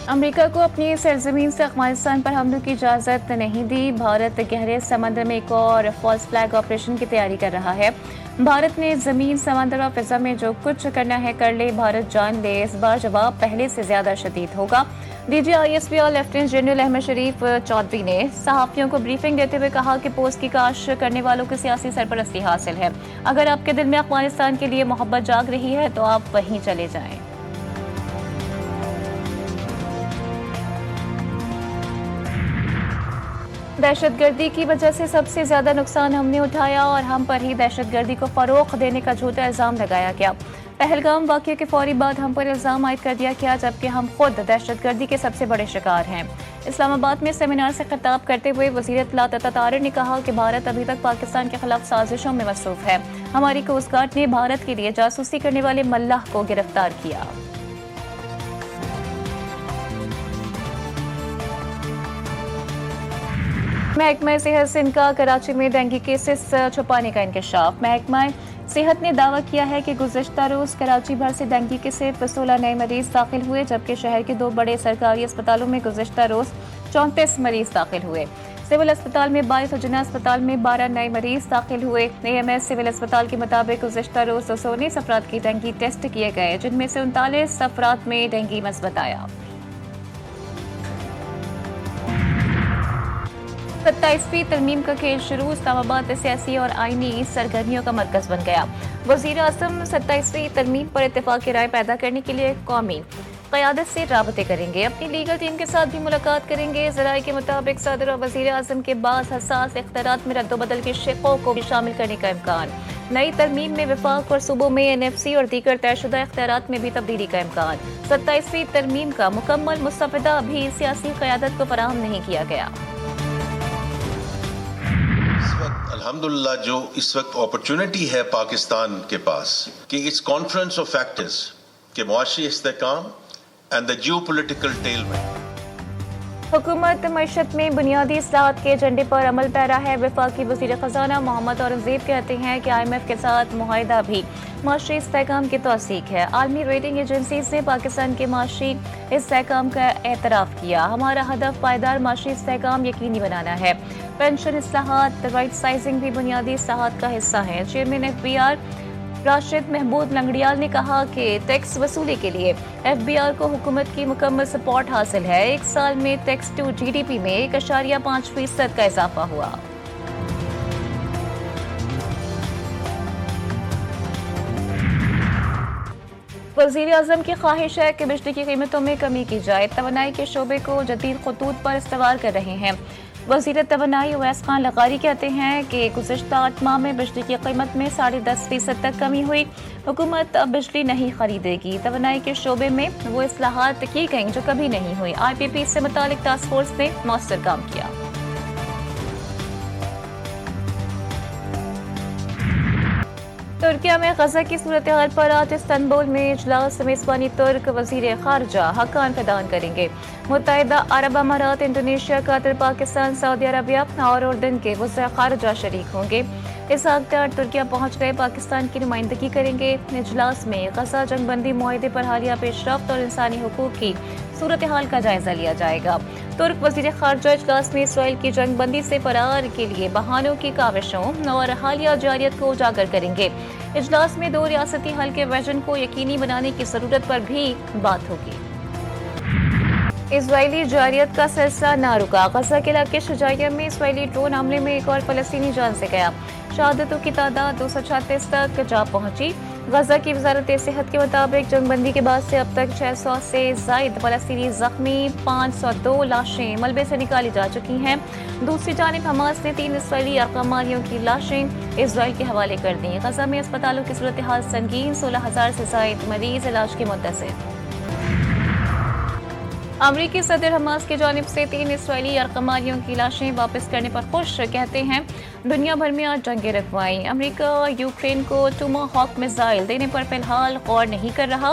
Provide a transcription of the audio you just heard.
امریکہ کو اپنی سرزمین سے افغانستان پر حملوں کی اجازت نہیں دی۔ بھارت گہرے سمندر میں ایک اور فالس فلیگ آپریشن کی تیاری کر رہا ہے۔ بھارت نے زمین، سمندر اور فضا میں جو کچھ کرنا ہے کر لے، بھارت جان لے، اس بار جواب پہلے سے زیادہ شدید ہوگا۔ D G I S P اور لیفٹیننٹ جنرل احمد شریف چودھری نے صحافیوں کو بریفنگ دیتے ہوئے کہا کہ پوسٹ کی کاش کرنے والوں کو سیاسی سرپرستی حاصل ہے۔ اگر آپ کے دل میں افغانستان کے لیے محبت جاگ رہی ہے تو آپ وہیں چلے جائیں۔ دہشت گردی کی وجہ سے سب سے زیادہ نقصان ہم نے اٹھایا اور ہم پر ہی دہشت گردی کو فروغ دینے کا جھوٹا الزام لگایا گیا۔ پہلگام واقعے کے فوری بعد ہم پر الزام عائد کر دیا گیا، جبکہ ہم خود دہشت گردی کے سب سے بڑے شکار ہیں۔ اسلام آباد میں سیمینار سے خطاب کرتے ہوئے وزیر اطلاعات عطا طاہر نے کہا کہ بھارت ابھی تک پاکستان کے خلاف سازشوں میں مصروف ہے۔ ہماری کوسٹ گارڈ نے بھارت کے لیے جاسوسی کرنے والے ملاح کو گرفتار کیا۔ محکمہ صحت سندھ کا کراچی میں ڈینگی کیسز چھپانے کا انکشاف۔ محکمہ صحت نے دعویٰ کیا ہے کہ گزشتہ روز کراچی بھر سے ڈینگی کے صرف 16 نئے مریض داخل ہوئے، جبکہ شہر کے 2 بڑے سرکاری اسپتالوں میں گزشتہ روز 34 مریض داخل ہوئے۔ سول اسپتال میں 22 اور جناح اسپتال میں 12 نئے مریض داخل ہوئے۔ اے ایم ایس سول اسپتال کے مطابق گزشتہ روز 219 افراد کی ڈینگی ٹیسٹ کیے گئے، جن میں سے 39 افراد میں ڈینگی مثبت آیا۔ 27ویں ترمیم کا کھیل شروع۔ اسلام آباد سیاسی اور آئینی سرگرمیوں کا مرکز بن گیا۔ وزیر اعظم 27ویں ترمیم پر اتفاق کی رائے پیدا کرنے کے لیے قومی قیادت سے رابطے کریں گے، اپنی لیگل ٹیم کے ساتھ بھی ملاقات کریں گے۔ ذرائع کے مطابق صدر اور وزیر اعظم کے بعض حساس اختیارات میں رد و بدل کے شقوں کو بھی شامل کرنے کا امکان۔ نئی ترمیم میں وفاق اور صوبوں میں این ایف سی اور دیگر طے شدہ اختیارات میں بھی تبدیلی کا امکان۔ 27ویں ترمیم کا مکمل مستفدہ بھی سیاسی قیادت کو فراہم نہیں کیا گیا۔ الحمدللہ جو اس وقت اپرچونٹی ہے پاکستان کے پاس کہ اس کانفرنس آف فیکٹرز کے معاشی استحکام اینڈ دا جیو پولیٹیکل ٹیلمنٹ۔ حکومت معیشت میں بنیادی اصلاحات کے ایجنڈے پر عمل پیرا ہے۔ وفاقی وزیر خزانہ محمد اورنگزیب کہتے ہیں کہ آئی ایم ایف کے ساتھ معاہدہ بھی معاشی استحکام کی توثیق ہے۔ عالمی ریٹنگ ایجنسیز نے پاکستان کے معاشی استحکام کا اعتراف کیا۔ ہمارا ہدف پائیدار معاشی استحکام یقینی بنانا ہے۔ پینشن اصلاحات، رائٹ سائزنگ بھی بنیادی اصلاحات کا حصہ ہیں۔ Chairman F B R Rashid Mahmood Langrial نے کہا کہ ٹیکس وصولی کے لیے ایف بی آر کو حکومت کی مکمل سپورٹ حاصل ہے۔ ایک سال میں tax to G D P میں 1.5% کا اضافہ ہوا۔ وزیر اعظم کی خواہش ہے کہ بجلی کی قیمتوں میں کمی کی جائے۔ توانائی کے شعبے کو جدید خطوط پر استوار کر رہے ہیں۔ وزیر توانائی اویس خان لغاری کہتے ہیں کہ گزشتہ 8 ماہ میں بجلی کی قیمت میں 10.5% تک کمی ہوئی۔ حکومت اب بجلی نہیں خریدے گی۔ توانائی کے شعبے میں وہ اصلاحات کی گئیں جو کبھی نہیں ہوئی۔ آئی پی پی سے متعلق ٹاسک فورس نے مؤثر کام کیا۔ ترکیہ میں غزہ کی صورتحال پر آج استنبول میں اجلاس۔ میزبانی ترک وزیر خارجہ حقان فدان کریں گے۔ متحدہ عرب امارات، انڈونیشیا، قطر، پاکستان، سعودی عربیہ اور اردن کے وزراء خارجہ شریک ہوں گے۔ اسحاق ڈار ترکیہ پہنچ گئے پاکستان کی نمائندگی کریں گے۔ اجلاس میں غزہ جنگ بندی معاہدے پر حالیہ پیش رفت اور انسانی حقوق کی صورتحال کا جائزہ لیا جائے گا۔ ترک وزیر خارجہ اجلاس میں اسرائیل کی جنگ بندی سے فرار کے لیے بہانوں کی کاوشوں اور حالیہ جارحیت کو اجاگر کریں گے۔ اجلاس میں 2 ریاستی حل کے ویژن کو یقینی بنانے کی ضرورت پر بھی بات ہوگی۔ اسرائیلی جارحیت کا سلسلہ نہ رکا۔ غزہ کے علاقے شجاعیہ میں اسرائیلی ڈرون حملے میں ایک اور فلسطینی جان سے گیا۔ شہادتوں کی تعداد 236 تک جا پہنچی۔ غزہ کی وزارت صحت کے مطابق جنگ بندی کے بعد سے اب تک 600 سے زائد فلسطینی زخمی، 502 لاشیں ملبے سے نکالی جا چکی ہیں۔ دوسری جانب حماس نے 3 اسرائیلی عقامالیوں کی لاشیں اسرائیل کے حوالے کر دیں۔ غزہ میں اسپتالوں کی صورتحال سنگین، 16,000 سے زائد مریض علاج کے منتظر۔ امریکی صدر حماس کی جانب سے 3 اسرائیلی یرغمالیوں کی لاشیں واپس کرنے پر خوش، کہتے ہیں دنیا بھر میں آج جنگیں رکھوائیں۔ امریکہ یوکرین کو ٹوما ہاک میزائل دینے پر فی الحال غور نہیں کر رہا۔